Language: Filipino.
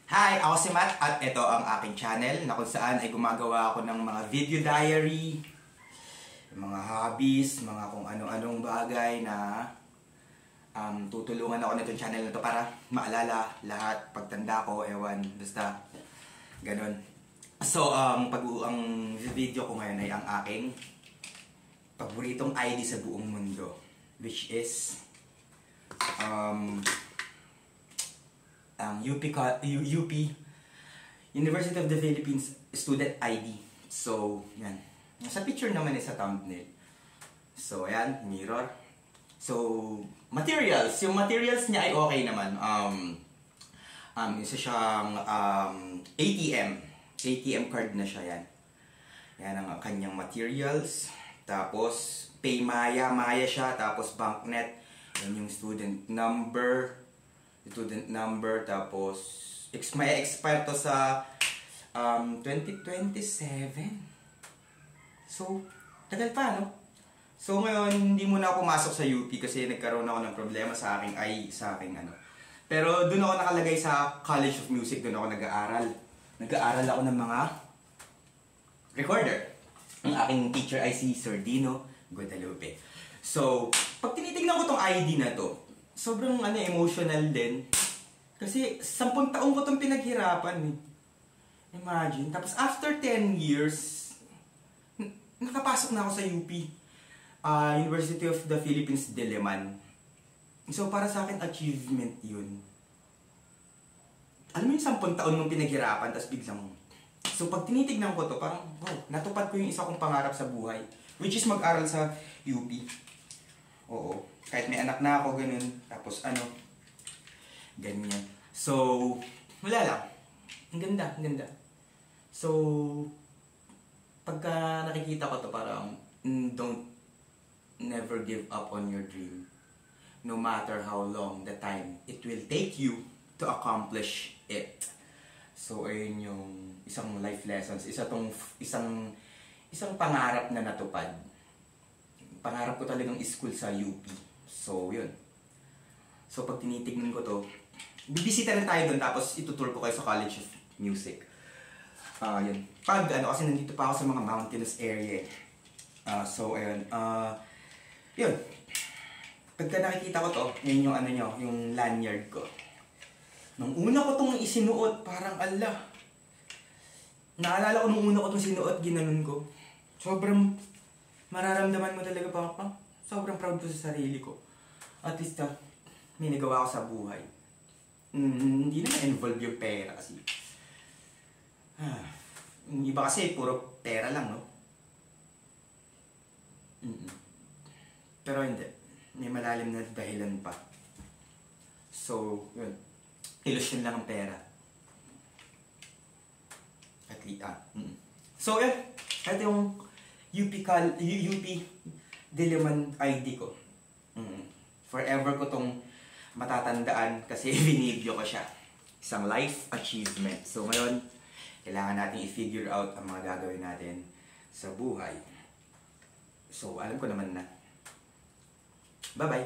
Hi! Ako si Matt at ito ang aking channel na kung saan ay gumagawa ako ng mga video diary, mga hobbies, mga kung ano-anong bagay na tutulungan ako nitong channel na to para maalala lahat pagtanda ko, ewan, basta ganun. So, ang video ko ngayon ay ang aking paboritong ID sa buong mundo, which is ang UP University of the Philippines Student ID. So, yan. Nasa picture naman sa thumbnail. So, ayan, mirror. So, materials. Yung materials niya ay okay naman. Isa siyang ATM card na siya, yan. Yan ang kanyang materials. Tapos, Paymaya siya. Tapos, banknet. Yan yung student number, tapos may expire to sa 2027. So, tagal pa, no? So, ngayon, hindi muna ako pumasok sa UP kasi nagkaroon ako ng problema sa aking ano. Pero doon ako nakalagay sa College of Music, doon ako nag-aaral. Nag-aaral ako ng mga recorder. Ang aking teacher ay si Sir Dino Guadalupe. So, pag tinitignan ko tong ID na to, sobrang emotional din. Kasi 10 taong ko itong pinaghirapan. Imagine. Tapos after 10 years, nakapasok na ako sa UP. University of the Philippines, Diliman. So para sa akin, achievement yun. Alam mo yung 10 taon mong pinaghirapan, tapos biglang... So pag tinitignan ko to, parang, wow, natupad ko yung isa kong pangarap sa buhay. Which is mag-aral sa UP. Oo. Kahit may anak na ako, ganun. Tapos ganyan. So, wala lang. Ang ganda, ang ganda. So, pagka nakikita ko to, parang, never give up on your dream. No matter how long the time it will take you to accomplish it. So, ayun yung isang life lessons. Isang pangarap na natupad. Pangarap ko talagang school sa UP. So, yun. So, pag tinitignan ko to, bibisita na tayo doon, tapos itutur ko kayo sa College of Music. Yun. Kasi nandito pa ako sa mga mountainous area. So, ayun. Yun. Pagka nakikita ko to, yun yung yung lanyard ko. Nung una ko tong isinuot, parang naalala ko nung una ko tong sinuot, ginanon ko. Sobrang mararamdaman mo talaga pa, sobrang proud ko sa sarili ko. At least, may nagawa ko sa buhay. Hindi naman involve yung pera kasi. Yung iba kasi, puro pera lang, no? Pero hindi. May malalim na dahilan pa. So, yun. Ilusyon lang ang pera. At least, So, yun. Ito yung UP Diliman ID ko. Forever ko tong matatandaan kasi binibyo ko siya. Isang life achievement. So ngayon, kailangan natin i-figure out ang mga gagawin natin sa buhay. So alam ko naman na. Bye-bye!